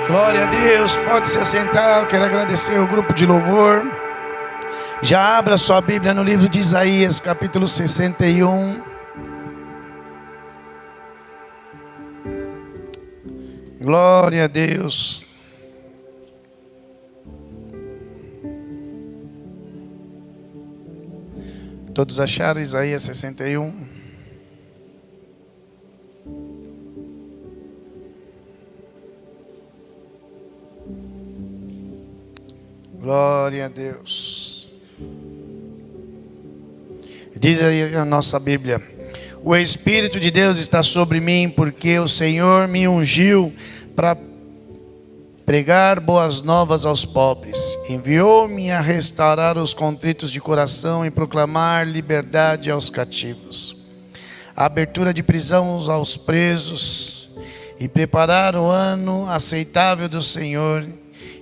Glória a Deus, pode se assentar. Eu quero agradecer ao grupo de louvor. Já abra sua Bíblia no livro de Isaías, capítulo 61. Glória a Deus. Todos acharam Isaías 61? Glória a Deus. Diz aí a nossa Bíblia: o Espírito de Deus está sobre mim, porque o Senhor me ungiu para pregar boas novas aos pobres. Enviou-me a restaurar os contritos de coração e proclamar liberdade aos cativos, a abertura de prisão aos presos, e preparar o ano aceitável do Senhor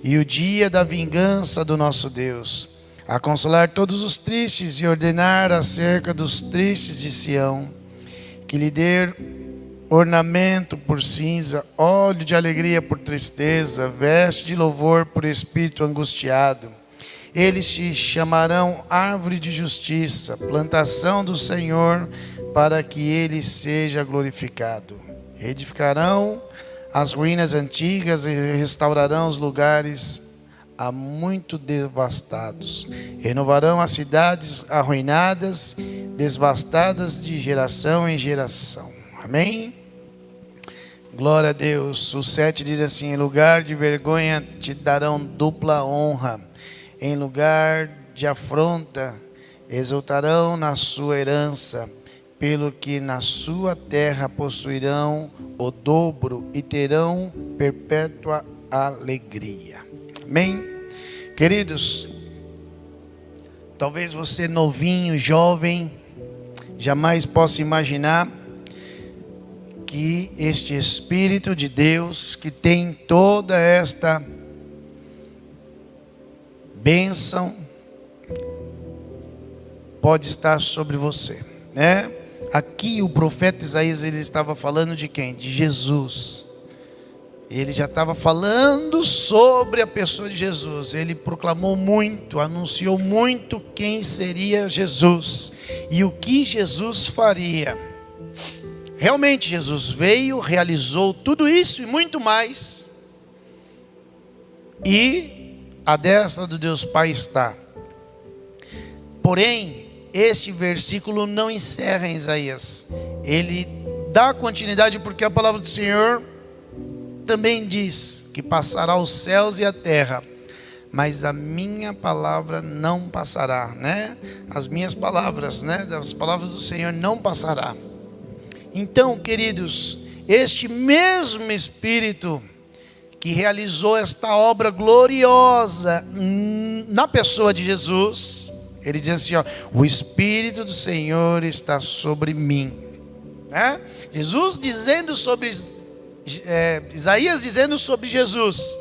e o dia da vingança do nosso Deus, a consolar todos os tristes e ordenar acerca dos tristes de Sião, que lhe dê ornamento por cinza, óleo de alegria por tristeza, veste de louvor por espírito angustiado. Eles se chamarão árvore de justiça, plantação do Senhor, para que ele seja glorificado. Edificarão as ruínas antigas e restaurarão os lugares há muito devastados. Renovarão as cidades arruinadas, devastadas de geração em geração. Amém? Glória a Deus. O 7 diz assim: em lugar de vergonha te darão dupla honra, em lugar de afronta exultarão na sua herança, pelo que na sua terra possuirão o dobro e terão perpétua alegria. Amém? Queridos, talvez você novinho, jovem, jamais possa imaginar que este Espírito de Deus, que tem toda esta bênção, pode estar sobre você, né? Aqui o profeta Isaías, ele estava falando de quem? De Jesus. Ele já estava falando sobre a pessoa de Jesus. Ele proclamou muito, anunciou muito quem seria Jesus e o que Jesus faria. Realmente Jesus veio, realizou tudo isso e muito mais. E à destra do Deus Pai está. Porém, este versículo não encerra em Isaías. Ele dá continuidade, porque a palavra do Senhor também diz que passará os céus e a terra, mas a minha palavra não passará, né? As minhas palavras, né? As palavras do Senhor não passará. Então, queridos, este mesmo Espírito que realizou esta obra gloriosa na pessoa de Jesus, ele diz assim, ó: o Espírito do Senhor está sobre mim, né? Jesus dizendo sobre Isaías dizendo sobre Jesus.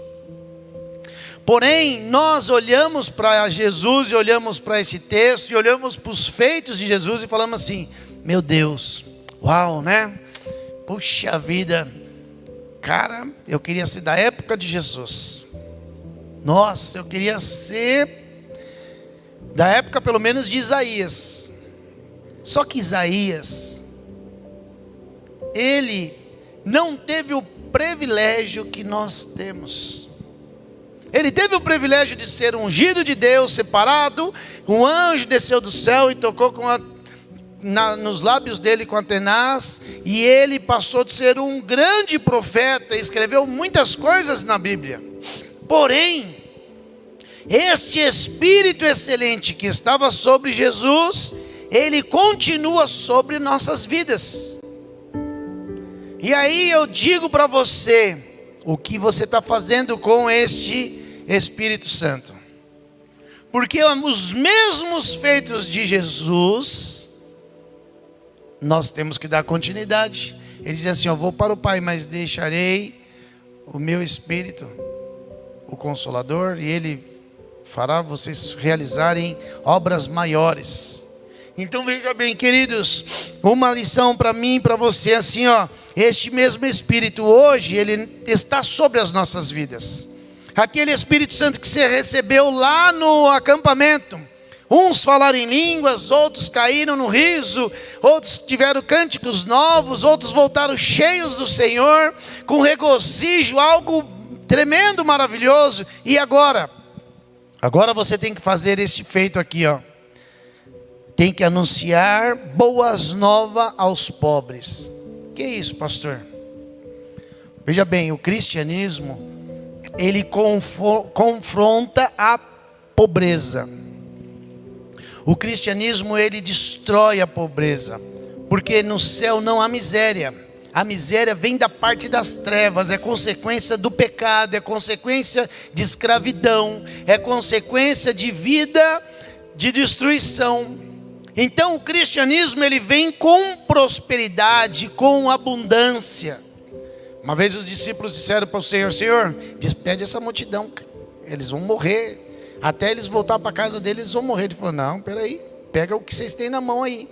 Porém, nós olhamos para Jesus e olhamos para esse texto e olhamos para os feitos de Jesus e falamos assim: meu Deus, uau, né? Puxa vida, cara, eu queria ser da época de Jesus. Nossa, eu queria ser da época pelo menos de Isaías. Só que Isaías, ele não teve o privilégio que nós temos. Ele teve o privilégio de ser ungido de Deus, separado. Um anjo desceu do céu e tocou nos lábios dele com a tenaz. E ele passou de ser um grande profeta, escreveu muitas coisas na Bíblia. Porém, este Espírito excelente que estava sobre Jesus, ele continua sobre nossas vidas. E aí eu digo para você, o que você está fazendo com este Espírito Santo? Porque os mesmos feitos de Jesus, nós temos que dar continuidade. Ele diz assim: eu vou para o Pai, mas deixarei o meu Espírito, o Consolador, e Ele fará vocês realizarem obras maiores. Então veja bem, queridos, uma lição para mim e para você, assim, ó: este mesmo Espírito hoje, ele está sobre as nossas vidas. Aquele Espírito Santo que você recebeu lá no acampamento. Uns falaram em línguas, outros caíram no riso, outros tiveram cânticos novos, outros voltaram cheios do Senhor, com regozijo, algo tremendo, maravilhoso. E agora? Agora você tem que fazer este feito aqui, ó. Tem que anunciar boas novas aos pobres. Que é isso, pastor? Veja bem, o cristianismo, ele confronta a pobreza. O cristianismo, ele destrói a pobreza, porque no céu não há miséria. A miséria vem da parte das trevas, é consequência do pecado, é consequência de escravidão, é consequência de vida de destruição. Então o cristianismo, ele vem com prosperidade, com abundância. Uma vez os discípulos disseram para o Senhor: Senhor, despede essa multidão, eles vão morrer. Até eles voltar para a casa deles, eles vão morrer. Ele falou: não, peraí, pega o que vocês têm na mão aí,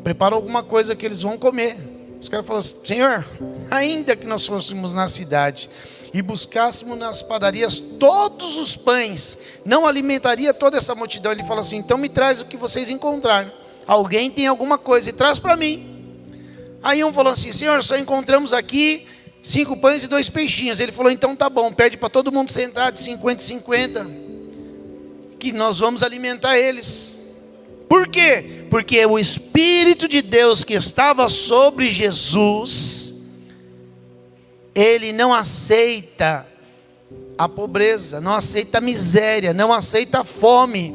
prepara alguma coisa que eles vão comer. Os caras falaram: Senhor, ainda que nós fôssemos na cidade e buscássemos nas padarias todos os pães, não alimentaria toda essa multidão. Ele falou assim: então me traz o que vocês encontraram. Alguém tem alguma coisa e traz para mim. Aí um falou assim: Senhor, só encontramos aqui 5 pães e 2 peixinhos. Ele falou: então tá bom, pede para todo mundo sentar de 50 em 50, que nós vamos alimentar eles. Por quê? Porque o Espírito de Deus que estava sobre Jesus, ele não aceita a pobreza, não aceita a miséria, não aceita a fome.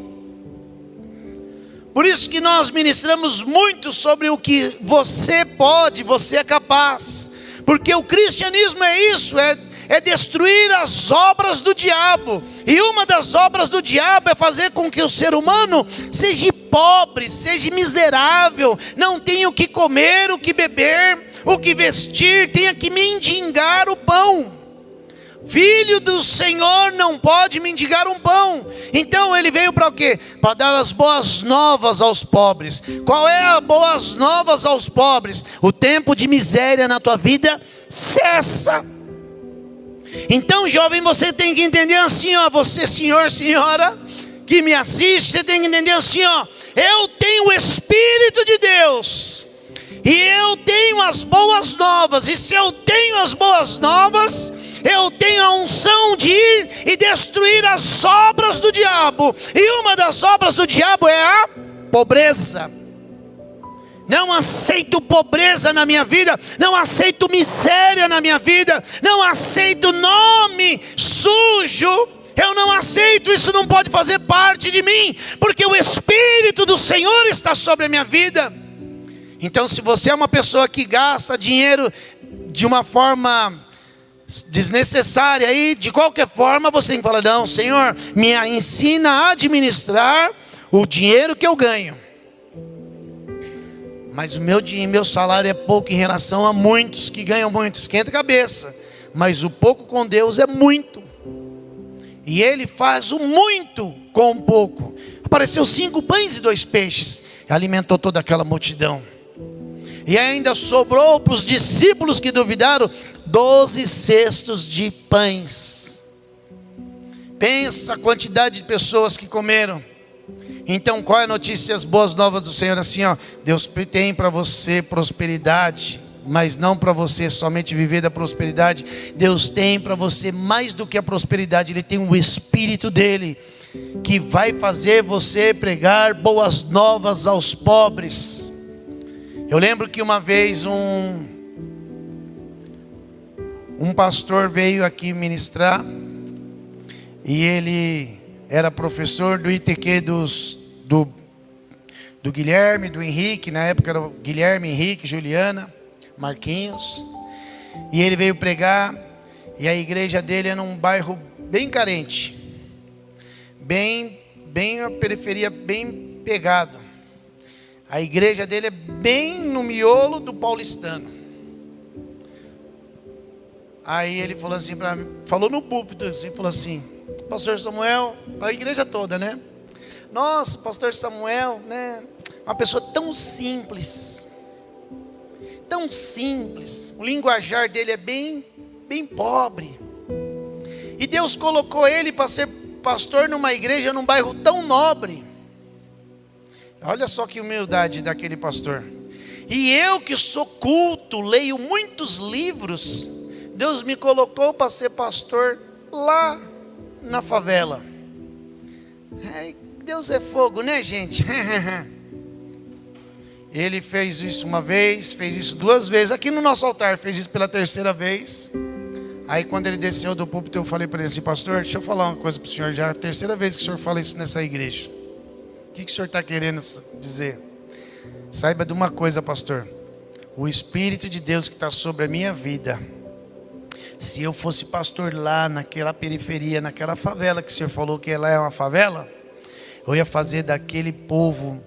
Por isso que nós ministramos muito sobre o que você pode, você é capaz. Porque o cristianismo é isso, é destruir as obras do diabo. E uma das obras do diabo é fazer com que o ser humano seja pobre, seja miserável, não tenha o que comer, o que beber, o que vestir, tenha que mendigar o pão. Filho do Senhor não pode mendigar um pão. Então ele veio para o quê? Para dar as boas novas aos pobres. Qual é as boas novas aos pobres? O tempo de miséria na tua vida cessa. Então, jovem, você tem que entender assim, ó, você, senhor, senhora, que me assiste, você tem que entender assim, ó, eu tenho o Espírito de Deus, e eu tenho as boas novas, e se eu tenho as boas novas, eu tenho a unção de ir e destruir as obras do diabo, e uma das obras do diabo é a pobreza. Não aceito pobreza na minha vida, não aceito miséria na minha vida, não aceito nome sujo, eu não aceito, isso não pode fazer parte de mim, porque o Espírito do Senhor está sobre a minha vida. Então, se você é uma pessoa que gasta dinheiro de uma forma desnecessária, aí de qualquer forma você tem que falar: não, Senhor, me ensina a administrar o dinheiro que eu ganho. Mas o meu salário é pouco em relação a muitos que ganham muito. Esquenta a cabeça. Mas o pouco com Deus é muito. E Ele faz o muito com o pouco. Apareceu 5 pães e 2 peixes. Alimentou toda aquela multidão. E ainda sobrou para os discípulos que duvidaram 12 cestos de pães. Pensa a quantidade de pessoas que comeram. Então qual é a notícia, as boas novas do Senhor? Assim, ó, Deus tem para você prosperidade, mas não para você somente viver da prosperidade. Deus tem para você mais do que a prosperidade. Ele tem o Espírito dele, que vai fazer você pregar boas novas aos pobres. Eu lembro que uma vez um pastor veio aqui ministrar, e ele era professor do ITQ do Guilherme, do Henrique. Na época era o Guilherme, Henrique, Juliana, Marquinhos. E ele veio pregar. E a igreja dele é num bairro bem carente, bem a periferia, bem pegado. A igreja dele é bem no miolo do paulistano. Aí ele falou assim para mim, falou no púlpito assim, falou assim: Pastor Samuel, a igreja toda, né? Nossa, Pastor Samuel, né? Uma pessoa tão simples, tão simples, o linguajar dele é bem pobre. E Deus colocou ele para ser pastor numa igreja, num bairro tão nobre. Olha só que humildade daquele pastor. E eu que sou culto, leio muitos livros, Deus me colocou para ser pastor lá na favela. Deus é fogo, né, gente? Ele fez isso uma vez, fez isso duas vezes, aqui no nosso altar, fez isso pela terceira vez. Aí quando ele desceu do púlpito, eu falei para ele assim: pastor, deixa eu falar uma coisa para o senhor, já é a terceira vez que o senhor fala isso nessa igreja. O que o senhor está querendo dizer? Saiba de uma coisa, pastor, o Espírito de Deus que está sobre a minha vida, se eu fosse pastor lá naquela periferia, naquela favela que o senhor falou que ela é uma favela, eu ia fazer daquele povo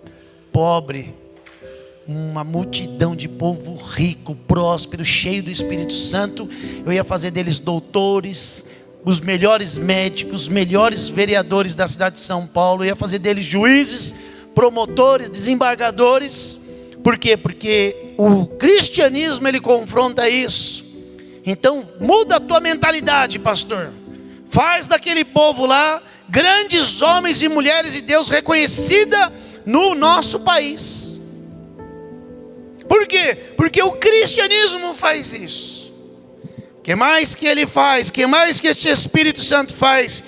pobre uma multidão de povo rico, próspero, cheio do Espírito Santo. Eu ia fazer deles doutores, os melhores médicos, os melhores vereadores da cidade de São Paulo. Eu ia fazer deles juízes, promotores, desembargadores. Por quê? Porque o cristianismo ele confronta isso. Então muda a tua mentalidade, pastor. Faz daquele povo lá grandes homens e mulheres de Deus reconhecida no nosso país. Por quê? Porque o cristianismo faz isso. O que mais que ele faz? O que mais que este Espírito Santo faz?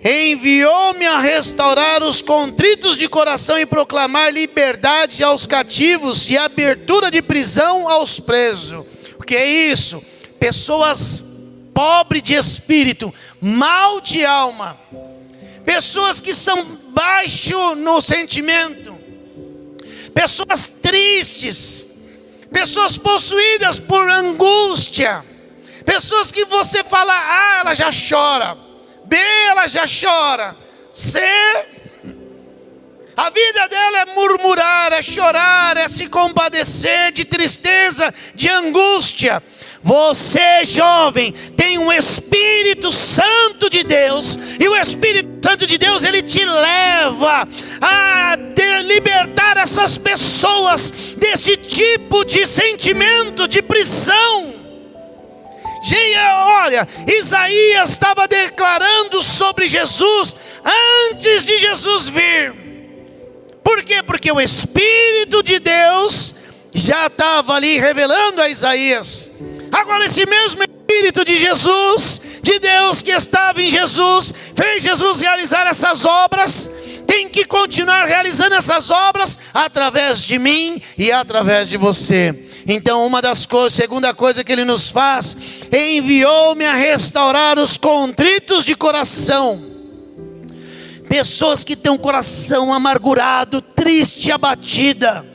Enviou-me a restaurar os contritos de coração e proclamar liberdade aos cativos e abertura de prisão aos presos. O que é isso? Pessoas pobres de espírito, mal de alma, pessoas que são baixo no sentimento, pessoas tristes, pessoas possuídas por angústia, pessoas que você fala: A, ela já chora, B, ela já chora, C, a vida dela é murmurar, é chorar, é se compadecer de tristeza, de angústia. Você, jovem, tem um Espírito Santo de Deus, e o Espírito Santo de Deus, ele te leva a libertar essas pessoas desse tipo de sentimento de prisão. Olha, Isaías estava declarando sobre Jesus antes de Jesus vir. Por quê? Porque o Espírito de Deus já estava ali revelando a Isaías. Agora esse mesmo Espírito de Jesus, de Deus que estava em Jesus, fez Jesus realizar essas obras, tem que continuar realizando essas obras através de mim e através de você. Então uma das coisas, segunda coisa que ele nos faz, enviou-me a restaurar os contritos de coração. Pessoas que têm um coração amargurado, triste, abatida.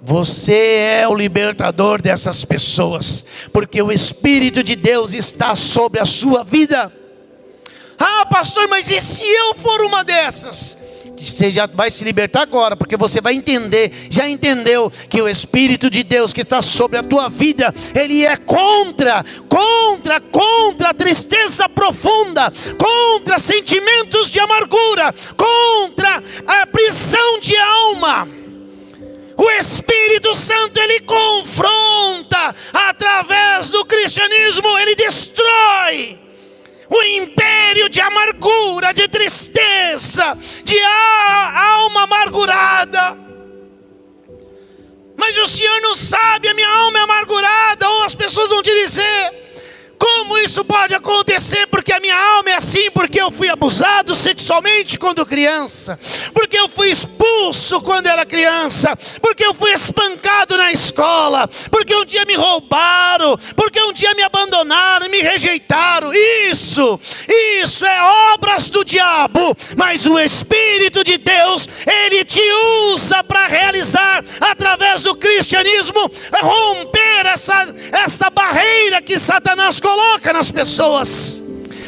Você é o libertador dessas pessoas, porque o Espírito de Deus está sobre a sua vida. Ah, pastor, mas e se eu for uma dessas? Você já vai se libertar agora, porque você vai entender, já entendeu que o Espírito de Deus que está sobre a tua vida, ele é contra a tristeza profunda, contra sentimentos de amargura, contra a prisão de alma. O Espírito Santo, ele confronta, através do cristianismo, ele destrói o império de amargura, de tristeza, de alma amargurada. Mas o Senhor não sabe, a minha alma é amargurada. Ou as pessoas vão te dizer: como isso pode acontecer? Porque a minha alma é assim, porque eu fui abusado sexualmente quando criança, porque eu fui expulso quando era criança, porque eu fui espancado na escola, porque um dia me roubaram, porque um dia me abandonaram, me rejeitaram. Isso é obras do diabo. Mas o Espírito de Deus, ele te usa para realizar, através do cristianismo, romper essa barreira que Satanás coloca nas pessoas.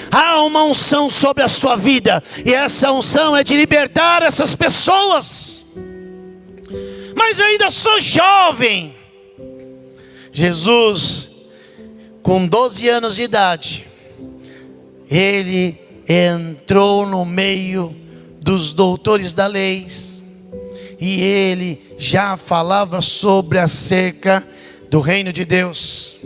Há uma unção sobre a sua vida, e essa unção é de libertar essas pessoas. Mas eu ainda sou jovem. Jesus, com 12 anos de idade, ele entrou no meio dos doutores da lei, e ele já falava sobre acerca do reino de Deus.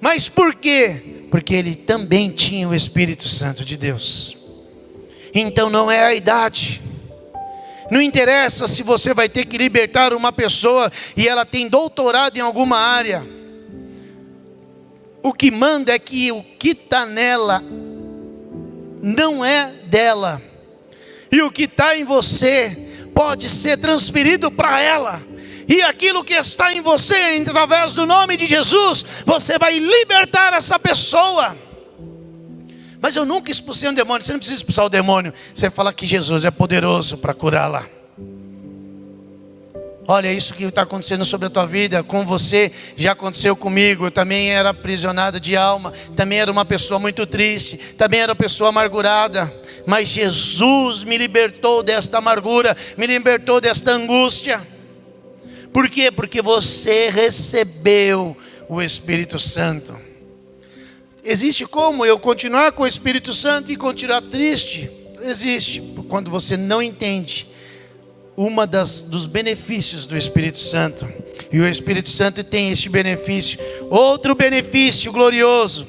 Mas por quê? Porque ele também tinha o Espírito Santo de Deus. Então não é a idade. Não interessa se você vai ter que libertar uma pessoa e ela tem doutorado em alguma área. O que manda é que o que está nela não é dela. E o que está em você pode ser transferido para ela. E aquilo que está em você, através do nome de Jesus, você vai libertar essa pessoa. Mas eu nunca expulsei um demônio. Você não precisa expulsar o demônio. Você fala que Jesus é poderoso para curá-la. Olha, isso que está acontecendo sobre a tua vida, com você, já aconteceu comigo. Eu também era aprisionado de alma, também era uma pessoa muito triste, também era uma pessoa amargurada. Mas Jesus me libertou desta amargura, me libertou desta angústia. Por quê? Porque você recebeu o Espírito Santo. Existe como eu continuar com o Espírito Santo e continuar triste? Existe, quando você não entende dos benefícios do Espírito Santo. E o Espírito Santo tem este benefício. Outro benefício glorioso: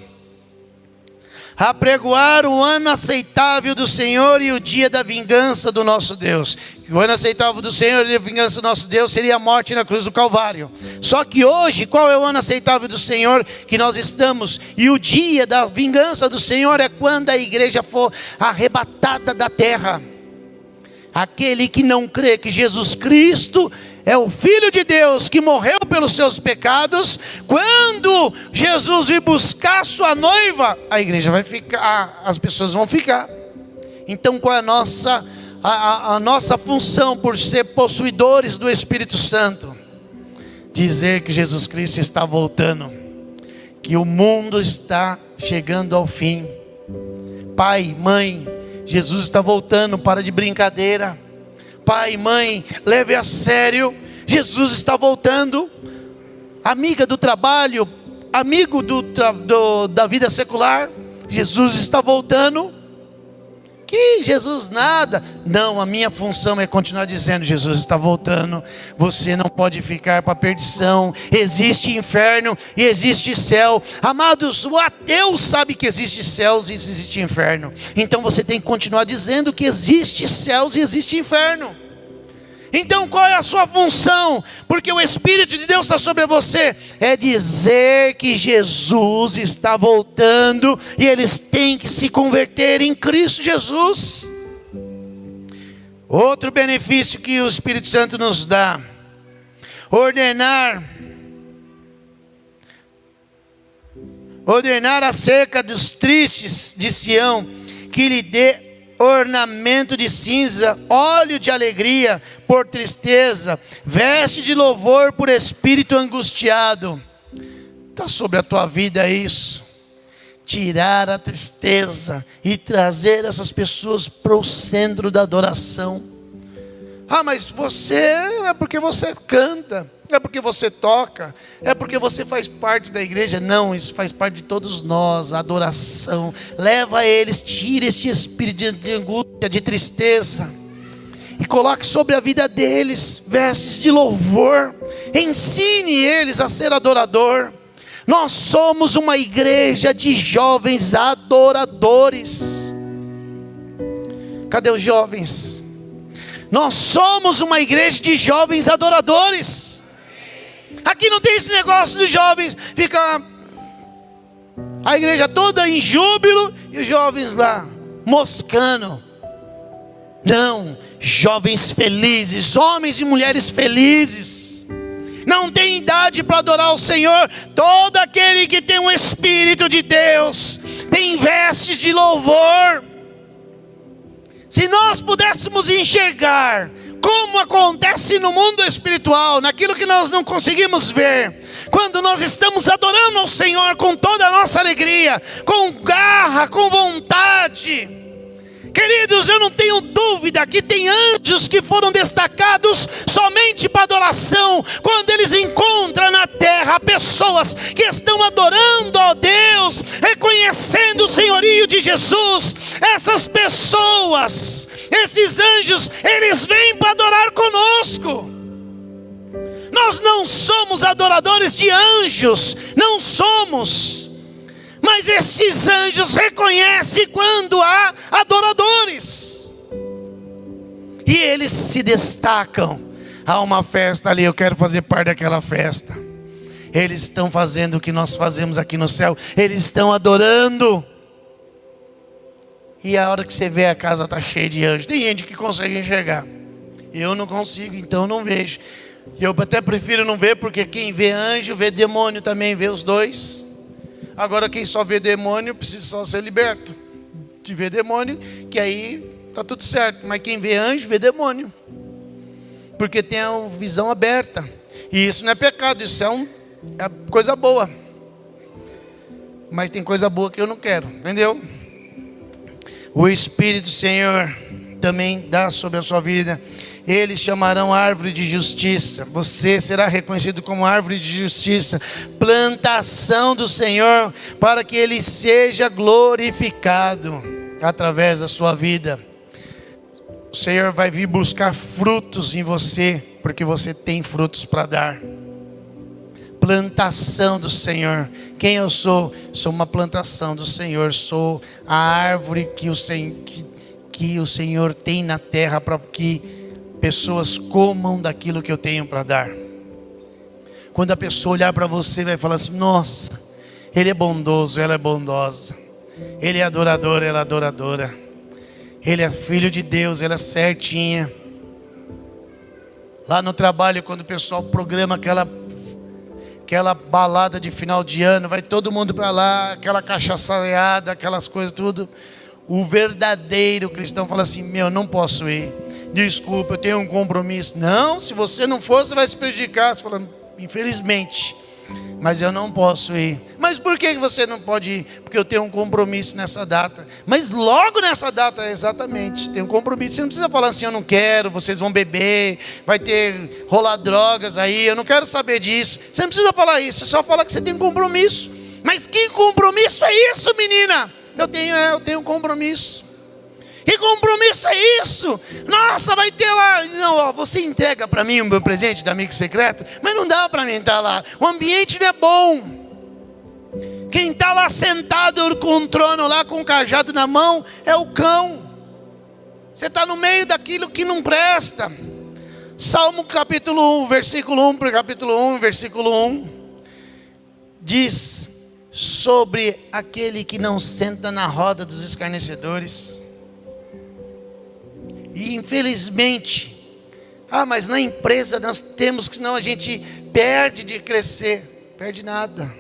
apregoar o ano aceitável do Senhor e o dia da vingança do nosso Deus. O ano aceitável do Senhor e a vingança do nosso Deus seria a morte na cruz do Calvário. Só que hoje, qual é o ano aceitável do Senhor que nós estamos? E o dia da vingança do Senhor é quando a igreja for arrebatada da terra. Aquele que não crê que Jesus Cristo é o Filho de Deus, que morreu pelos seus pecados, quando Jesus vir buscar sua noiva, a igreja vai ficar, as pessoas vão ficar. Então qual é a nossa função por ser possuidores do Espírito Santo? Dizer que Jesus Cristo está voltando, que o mundo está chegando ao fim. Pai, mãe, Jesus está voltando, para de brincadeira. Pai, mãe, leve a sério, Jesus está voltando. Amiga do trabalho, amigo da vida secular, Jesus está voltando. Que Jesus nada. Não, a minha função é continuar dizendo: Jesus está voltando. Você não pode ficar para a perdição. Existe inferno e existe céu. Amados, o ateu sabe que existe céus e existe inferno. Então você tem que continuar dizendo que existe céus e existe inferno. Então qual é a sua função? Porque o Espírito de Deus está sobre você. É dizer que Jesus está voltando e eles têm que se converter em Cristo Jesus. Outro benefício que o Espírito Santo nos dá: ordenar acerca dos tristes de Sião, que lhe dê ornamento de cinza, óleo de alegria por tristeza, veste de louvor por espírito angustiado. Está sobre a tua vida isso. Tirar a tristeza e trazer essas pessoas para o centro da adoração. Ah, mas você, é porque você canta, é porque você toca, é porque você faz parte da igreja. Não, isso faz parte de todos nós, a adoração. Leva a eles, tira este espírito de angústia, de tristeza, e coloque sobre a vida deles vestes de louvor. Ensine eles a ser adorador. Nós somos uma igreja de jovens adoradores. Cadê os jovens? Nós somos uma igreja de jovens adoradores. Aqui não tem esse negócio dos jovens ficar a igreja toda em júbilo e os jovens lá moscando. Não, jovens felizes, homens e mulheres felizes. Não tem idade para adorar o Senhor. Todo aquele que tem o Espírito de Deus tem vestes de louvor. Se nós pudéssemos enxergar como acontece no mundo espiritual, naquilo que nós não conseguimos ver, quando nós estamos adorando ao Senhor com toda a nossa alegria, com garra, com vontade. Queridos, eu não tenho dúvida que tem anjos que foram destacados somente para adoração. Quando eles encontram na terra pessoas que estão adorando a Deus, reconhecendo o senhorio de Jesus, essas pessoas, esses anjos, eles vêm para adorar conosco. Nós não somos adoradores de anjos, não somos. Mas esses anjos reconhecem quando há adoradores. E eles se destacam. Há uma festa ali, eu quero fazer parte daquela festa. Eles estão fazendo o que nós fazemos aqui no céu. Eles estão adorando. E a hora que você vê, a casa está cheia de anjos. Tem gente que consegue enxergar. Eu não consigo, então não vejo. Eu até prefiro não ver, porque quem vê anjo, vê demônio também, vê os dois. Agora quem só vê demônio, precisa só ser liberto de ver demônio, que aí está tudo certo. Mas quem vê anjo, vê demônio. Porque tem a visão aberta. E isso não é pecado, isso é coisa boa. Mas tem coisa boa que eu não quero, entendeu? O Espírito do Senhor também dá sobre a sua vida. Eles chamarão árvore de justiça. Você será reconhecido como árvore de justiça, plantação do Senhor, para que Ele seja glorificado através da sua vida. O Senhor vai vir buscar frutos em você, porque você tem frutos para dar. Plantação do Senhor. Quem eu sou? Sou uma plantação do Senhor. Sou a árvore que o Senhor tem na terra, para que pessoas comam daquilo que eu tenho para dar. Quando a pessoa olhar para você, vai falar assim: nossa, ele é bondoso, ela é bondosa. Ele é adorador, ela é adoradora. Ele é filho de Deus, ela é certinha. Lá no trabalho, quando o pessoal programa aquela balada de final de ano, vai todo mundo para lá, aquela cachaçada, aquelas coisas tudo. O verdadeiro cristão fala assim: meu, não posso ir. Desculpa, eu tenho um compromisso. Não, se você não for, você vai se prejudicar. Você fala: infelizmente, mas eu não posso ir. Mas por que você não pode ir? Porque eu tenho um compromisso nessa data. Mas logo nessa data, exatamente, tem um compromisso. Você não precisa falar assim: eu não quero, vocês vão beber, vai ter rolar drogas aí, eu não quero saber disso. Você não precisa falar isso, você só fala que você tem um compromisso. Mas que compromisso é isso, menina? Eu tenho um compromisso. Que compromisso é isso? Nossa, vai ter lá. Não, ó, você entrega para mim o meu presente de amigo secreto, mas não dá para mim estar lá. O ambiente não é bom. Quem está lá sentado com um trono lá, com um cajado na mão, é o cão. Você está no meio daquilo que não presta. Salmo capítulo 1, versículo 1 para capítulo 1, versículo 1. Diz sobre aquele que não senta na roda dos escarnecedores. E infelizmente, mas na empresa nós temos que, senão a gente perde de crescer. Perde nada.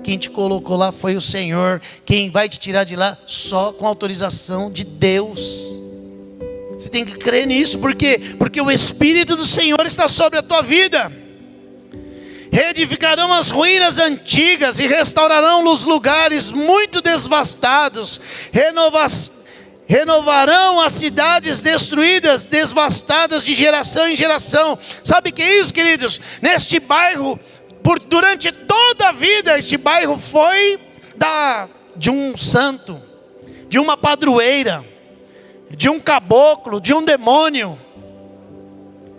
Quem te colocou lá foi o Senhor. Quem vai te tirar de lá só com autorização de Deus. Você tem que crer nisso. Por quê? Porque o Espírito do Senhor está sobre a tua vida. Reedificarão as ruínas antigas e restaurarão os lugares muito devastados. Renovarão as cidades destruídas, devastadas de geração em geração. Sabe o que é isso, queridos? Neste bairro, durante toda a vida, este bairro foi de um santo, de uma padroeira, de um caboclo, de um demônio.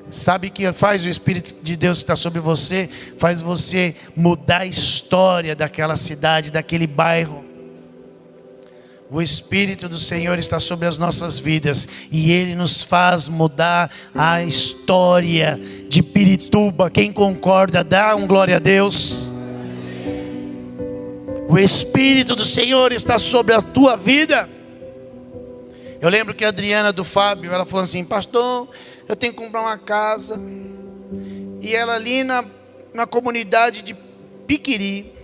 Sabe o que faz o Espírito de Deus que está sobre você? Faz você mudar a história daquela cidade, daquele bairro. O Espírito do Senhor está sobre as nossas vidas e Ele nos faz mudar a história de Pirituba. Quem concorda, dá um glória a Deus. O Espírito do Senhor está sobre a tua vida. Eu lembro que a Adriana do Fábio, ela falou assim: pastor, eu tenho que comprar uma casa. E ela ali na comunidade de Piquiri.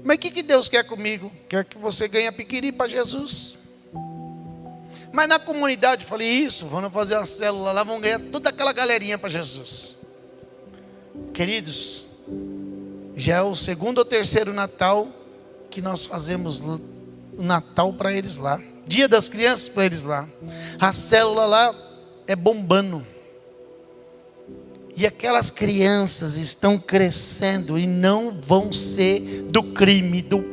Mas o que Deus quer comigo? Quer que você ganhe a Piquiri para Jesus. Mas na comunidade, eu falei: isso, vamos fazer uma célula lá, vamos ganhar toda aquela galerinha para Jesus. Queridos, já é o segundo ou terceiro Natal que nós fazemos o Natal para eles lá. Dia das Crianças para eles lá. A célula lá é bombando. E aquelas crianças estão crescendo e não vão ser do crime, do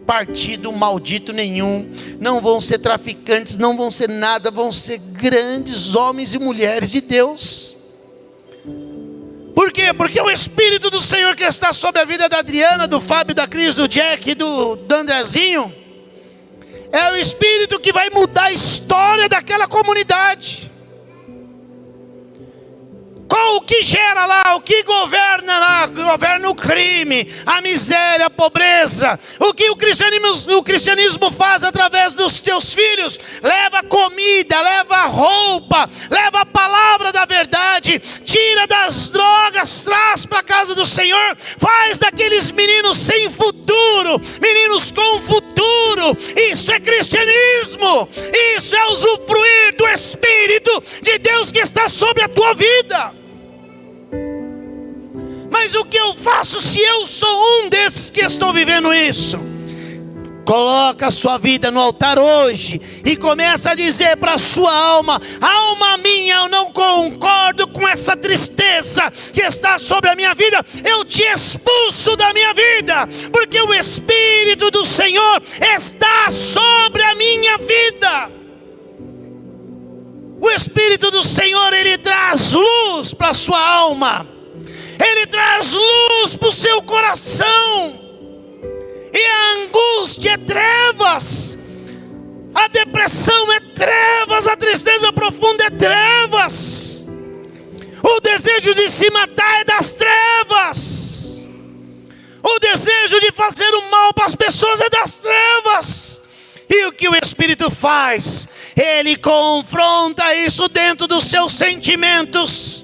partido maldito nenhum. Não vão ser traficantes, não vão ser nada. Vão ser grandes homens e mulheres de Deus. Por quê? Porque o Espírito do Senhor que está sobre a vida da Adriana, do Fábio, da Cris, do Jack e do Andrezinho, é o Espírito que vai mudar a história daquela comunidade. Qual o que gera lá, o que governa lá? Governa o crime, a miséria, a pobreza. O que o cristianismo faz através dos teus filhos? Leva comida, leva roupa, leva a palavra da verdade, tira das drogas, traz para a casa do Senhor, faz daqueles meninos sem futuro, meninos com futuro. Isso é cristianismo, isso é usufruir do Espírito de Deus que está sobre a tua vida. Mas o que eu faço se eu sou um desses que estou vivendo isso? Coloca a sua vida no altar hoje e começa a dizer para a sua alma: alma minha, eu não concordo com essa tristeza que está sobre a minha vida, eu te expulso da minha vida, porque o Espírito do Senhor está sobre a minha vida. O Espírito do Senhor, ele traz luz para a sua alma, ele traz luz para o seu coração. E a angústia é trevas, a depressão é trevas, a tristeza profunda é trevas, o desejo de se matar é das trevas, o desejo de fazer o mal para as pessoas é das trevas. E o que o Espírito faz? Ele confronta isso dentro dos seus sentimentos.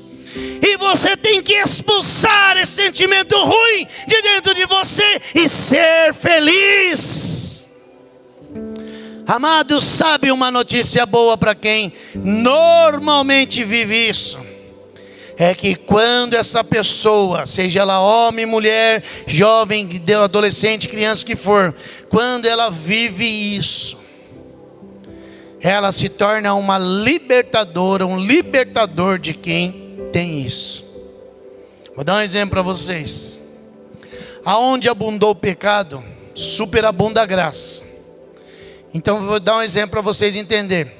E você tem que expulsar esse sentimento ruim de dentro de você e ser feliz. Amados, sabe uma notícia boa para quem normalmente vive isso? É que quando essa pessoa, seja ela homem, mulher, jovem, adolescente, criança, que for, quando ela vive isso, ela se torna uma libertadora, um libertador de quem tem isso. Vou dar um exemplo para vocês. Aonde abundou o pecado, superabunda a graça. Então vou dar um exemplo para vocês entenderem.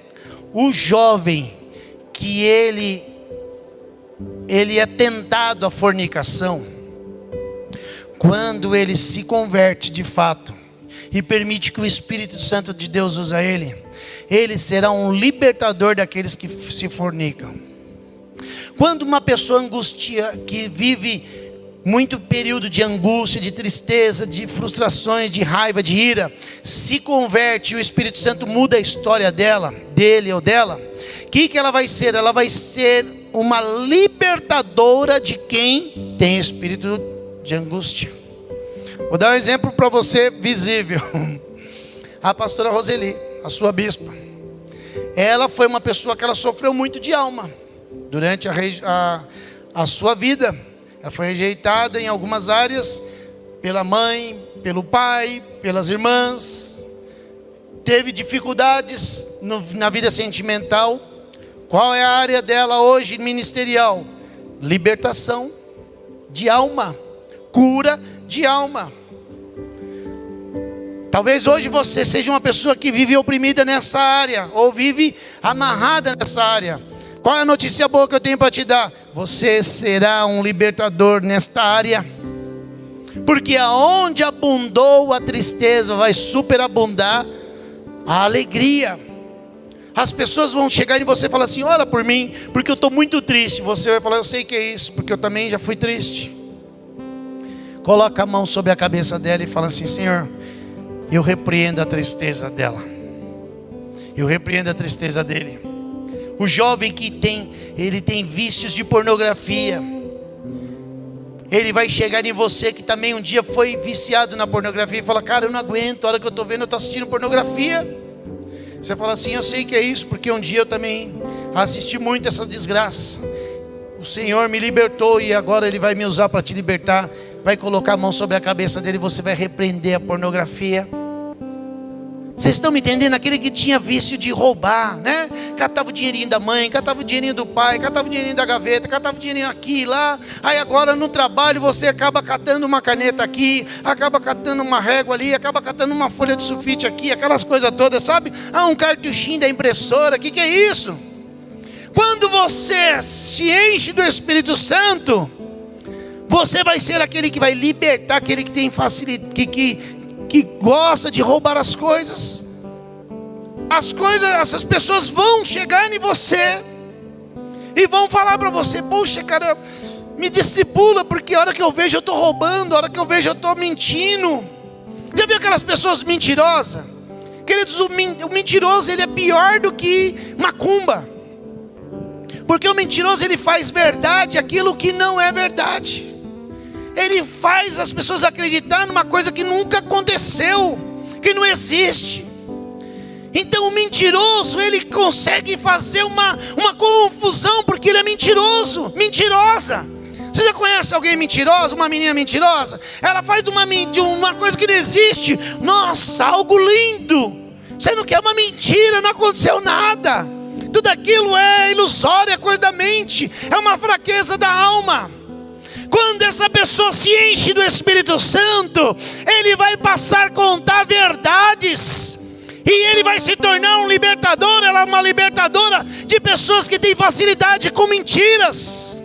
O jovem que ele é tentado à fornicação, quando ele se converte de fato e permite que o Espírito Santo de Deus use ele será um libertador daqueles que se fornicam. Quando uma pessoa angustia, que vive muito período de angústia, de tristeza, de frustrações, de raiva, de ira, se converte e o Espírito Santo muda a história dela, dele ou dela, o que ela vai ser? Ela vai ser uma libertadora de quem tem espírito de angústia. Vou dar um exemplo para você visível. A pastora Roseli, a sua bispa, ela foi uma pessoa que ela sofreu muito de alma durante a sua vida. Ela foi rejeitada em algumas áreas, pela mãe, pelo pai, pelas irmãs, teve dificuldades na vida sentimental. Qual é a área dela hoje ministerial? Libertação de alma, cura de alma. Talvez hoje você seja uma pessoa que vive oprimida nessa área, ou vive amarrada nessa área. Qual é a notícia boa que eu tenho para te dar? Você será um libertador nesta área. Porque aonde abundou a tristeza, vai superabundar a alegria. As pessoas vão chegar em você e falar assim: ora por mim, porque eu estou muito triste. Você vai falar: eu sei que é isso, porque eu também já fui triste. Coloca a mão sobre a cabeça dela e fala assim: Senhor, eu repreendo a tristeza dela, eu repreendo a tristeza dele. O jovem que ele tem vícios de pornografia, ele vai chegar em você que também um dia foi viciado na pornografia e fala: cara, eu não aguento, a hora que eu estou vendo, eu estou assistindo pornografia. Você fala assim: eu sei que é isso, porque um dia eu também assisti muito essa desgraça. O Senhor me libertou e agora Ele vai me usar para te libertar. Vai colocar a mão sobre a cabeça dele e você vai repreender a pornografia. Vocês estão me entendendo? Aquele que tinha vício de roubar, né? Catava o dinheirinho da mãe, catava o dinheirinho do pai, catava o dinheirinho da gaveta, catava o dinheirinho aqui e lá. Aí agora no trabalho você acaba catando uma caneta aqui, acaba catando uma régua ali, acaba catando uma folha de sulfite aqui, aquelas coisas todas, sabe? Um cartuchinho da impressora, o que é isso? Quando você se enche do Espírito Santo, Você vai ser aquele que vai libertar aquele que tem facilidade, que gosta de roubar as coisas. Essas pessoas vão chegar em você e vão falar para você: puxa, cara, me discipula, porque a hora que eu vejo eu estou roubando, a hora que eu vejo eu estou mentindo. Já viu aquelas pessoas mentirosas? Queridos, o mentiroso, ele é pior do que macumba. Porque o mentiroso, ele faz verdade aquilo que não é verdade. Ele faz as pessoas acreditar numa coisa que nunca aconteceu, que não existe. Então o mentiroso, ele consegue fazer uma confusão, porque ele é mentiroso, mentirosa. Você já conhece alguém mentiroso, uma menina mentirosa? Ela faz de uma coisa que não existe. Nossa, algo lindo. Você não quer uma mentira, não aconteceu nada. Tudo aquilo é ilusório, é coisa da mente, é uma fraqueza da alma. Quando essa pessoa se enche do Espírito Santo, ele vai passar a contar verdades. E ele vai se tornar um libertador. Ela é uma libertadora de pessoas que têm facilidade com mentiras.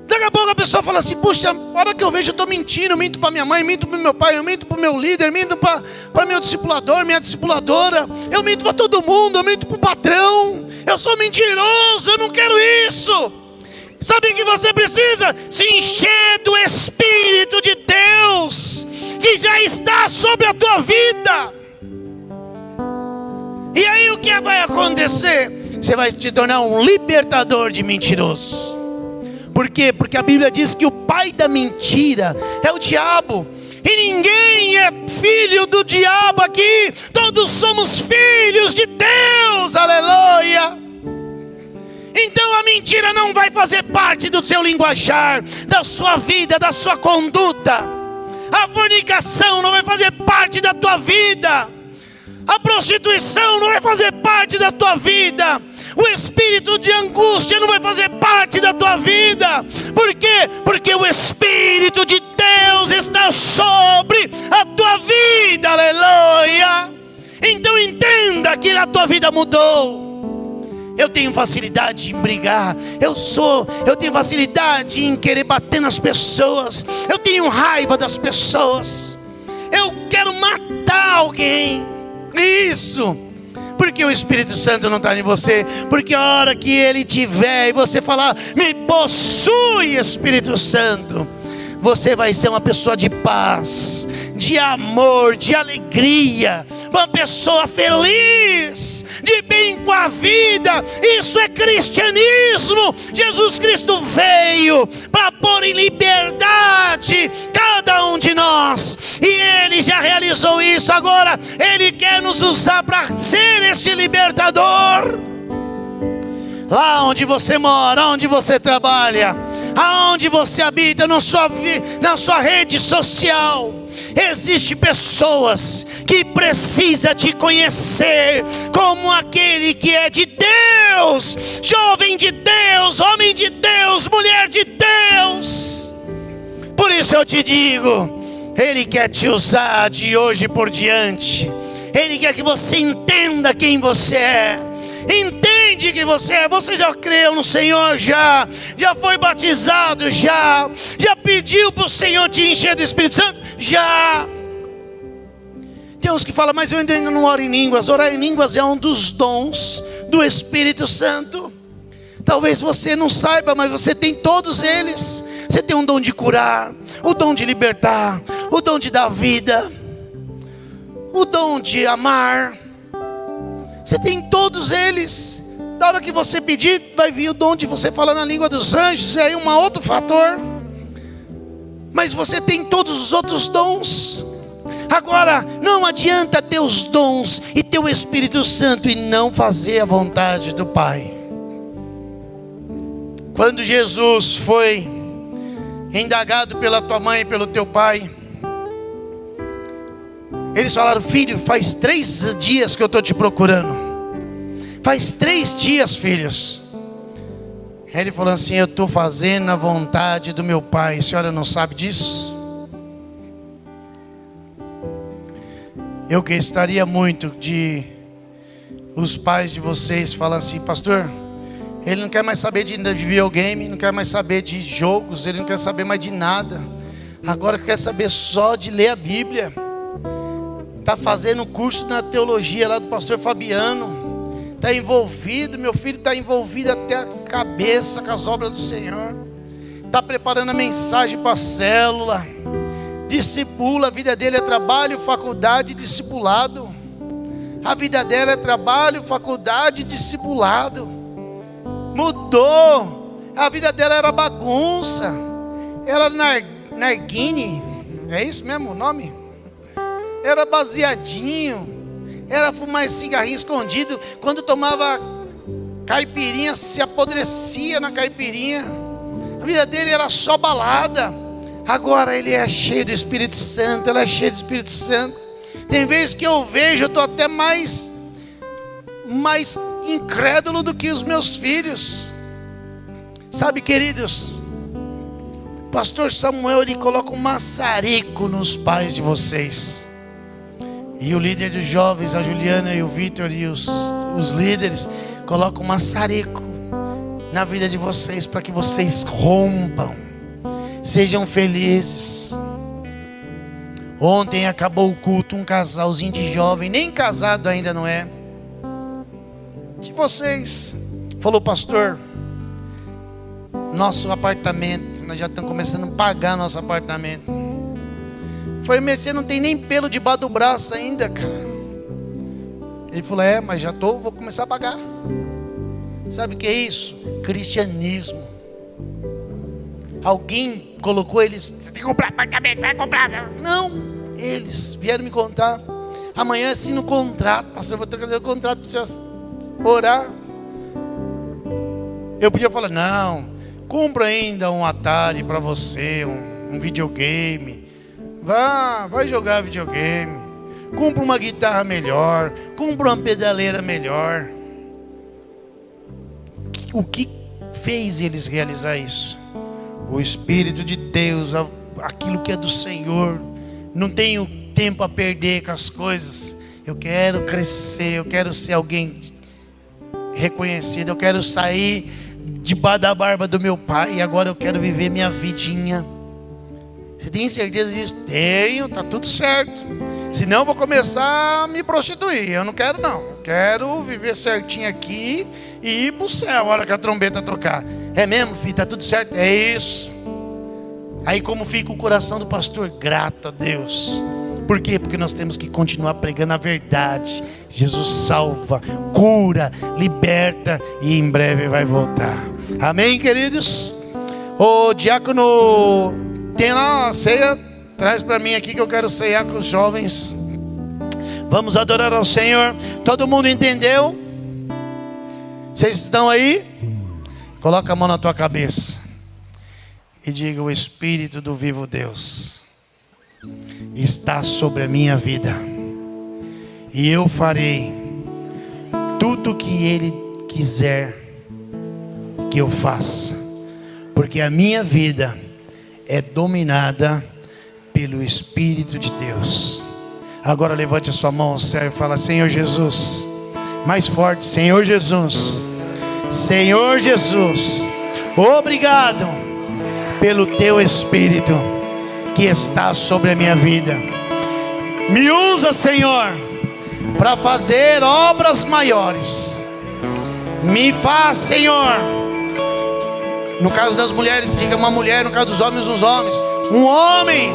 Daqui a pouco a pessoa fala assim: puxa, a hora que eu vejo eu estou mentindo. Eu minto para minha mãe, minto para meu pai, eu minto para o meu líder, minto para meu discipulador, minha discipuladora. Eu minto para todo mundo, eu minto para o patrão. Eu sou mentiroso, eu não quero isso. Sabe o que você precisa? Se encher do Espírito de Deus, que já está sobre a tua vida. E aí o que vai acontecer? Você vai se tornar um libertador de mentirosos. Por quê? Porque a Bíblia diz que o pai da mentira é o diabo. E ninguém é filho do diabo aqui. Todos somos filhos de Deus. Aleluia. Então a mentira não vai fazer parte do seu linguajar, da sua vida, da sua conduta. A fornicação não vai fazer parte da tua vida. A prostituição não vai fazer parte da tua vida. O espírito de angústia não vai fazer parte da tua vida. Por quê? Porque o Espírito de Deus está sobre a tua vida. Aleluia. Então entenda que a tua vida mudou. Eu tenho facilidade em brigar. Eu tenho facilidade em querer bater nas pessoas. Eu tenho raiva das pessoas. Eu quero matar alguém. Isso. Porque o Espírito Santo não está em você. Porque a hora que ele tiver e você falar: me possui, Espírito Santo, você vai ser uma pessoa de paz, de amor, de alegria, uma pessoa feliz, de bem com a vida. Isso é cristianismo. Jesus Cristo veio para pôr em liberdade cada um de nós, e Ele já realizou isso. Agora Ele quer nos usar para ser este libertador. Lá onde você mora, onde você trabalha, aonde você habita, na sua rede social, existem pessoas que precisam te conhecer como aquele que é de Deus, jovem de Deus, homem de Deus, mulher de Deus. Por isso eu te digo, Ele quer te usar de hoje por diante. Ele quer que você entenda quem você é. Entende que você já creu no Senhor, já foi batizado, já pediu para o Senhor te encher do Espírito Santo, já. Tem uns que falam: mas eu ainda não oro em línguas. Orar em línguas é um dos dons do Espírito Santo. Talvez você não saiba, mas você tem todos eles. Você tem um dom de curar, o dom de libertar, o dom de dar vida, o dom de amar. Você tem todos eles. Da hora que você pedir, vai vir o dom de você falar na língua dos anjos. É aí um outro fator. Mas você tem todos os outros dons. Agora, não adianta ter os dons e ter o Espírito Santo e não fazer a vontade do Pai. Quando Jesus foi indagado pela tua mãe e pelo teu pai, eles falaram: filho, faz 3 dias que eu estou te procurando. Faz 3 dias, filhos. Ele falou assim: eu estou fazendo a vontade do meu pai. A senhora não sabe disso? Eu gostaria muito de os pais de vocês falar assim: pastor, Ele não quer mais saber de videogame, não quer mais saber de jogos, ele não quer saber mais de nada. Agora quer saber só de ler a Bíblia. Está fazendo curso na teologia lá do pastor Fabiano. Está envolvido, meu filho está envolvido até a cabeça com as obras do Senhor. Está preparando a mensagem para a célula. Discipula, a vida dele é trabalho, faculdade, discipulado. A vida dela é trabalho, faculdade, discipulado. Mudou. A vida dela era bagunça. Era narguine. É isso mesmo o nome? Era baseadinho. Era fumar esse cigarrinho escondido. Quando tomava caipirinha, se apodrecia na caipirinha. A vida dele era só balada. Agora ele é cheio do Espírito Santo. Ela é cheia do Espírito Santo. Tem vezes que eu vejo, eu estou até mais incrédulo do que os meus filhos. Sabe, queridos, o pastor Samuel, ele coloca um maçarico nos pais de vocês. E o líder dos jovens, a Juliana e o Vitor e os líderes, colocam um maçarico na vida de vocês, para que vocês rompam, sejam felizes. Ontem acabou o culto, um casalzinho de jovem, nem casado ainda não é, de vocês, falou: pastor, nosso apartamento, nós já estamos começando a pagar nosso apartamento. Falei: mas você não tem nem pelo debaixo do braço ainda, cara. Ele falou: mas já vou começar a pagar. Sabe o que é isso? Cristianismo. Alguém colocou eles: você tem que comprar apartamento, vai comprar. Não, eles vieram me contar. Amanhã assina o contrato. Pastor, eu vou trazer o contrato para você orar. Eu podia falar: não, compra ainda um Atari para você, um videogame. Vai jogar videogame. Compra uma guitarra melhor. Compra uma pedaleira melhor. O que fez eles realizar isso? O Espírito de Deus, aquilo que é do Senhor. Não tenho tempo a perder com as coisas. Eu quero crescer, eu quero ser alguém reconhecido. Eu quero sair debaixo da barba do meu pai. E agora eu quero viver minha vidinha. Você tem certeza disso? Tenho, tá tudo certo. Senão eu vou começar a me prostituir. Eu não quero não. Eu quero viver certinho aqui e ir pro céu a hora que a trombeta tocar. É mesmo, filho? Tá tudo certo? É isso. Aí como fica o coração do pastor? Grato a Deus. Por quê? Porque nós temos que continuar pregando a verdade. Jesus salva, cura, liberta e em breve vai voltar. Amém, queridos? O diácono tem lá uma ceia. Traz para mim aqui que eu quero ceiar com os jovens. Vamos adorar ao Senhor. Todo mundo entendeu? Vocês estão aí? Coloca a mão na tua cabeça e diga: o Espírito do vivo Deus está sobre a minha vida, e eu farei tudo o que Ele quiser que eu faça, porque a minha vida é dominada pelo Espírito de Deus. Agora levante a sua mão ao céu e fala: Senhor Jesus. Mais forte: Senhor Jesus. Senhor Jesus, obrigado pelo teu Espírito que está sobre a minha vida. Me usa, Senhor, para fazer obras maiores. Me faz, Senhor, no caso das mulheres, diga uma mulher; no caso dos homens, uns homens. Um homem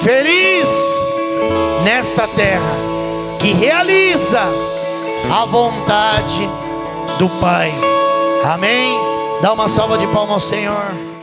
feliz nesta terra, que realiza a vontade do Pai. Amém? Dá uma salva de palmas ao Senhor.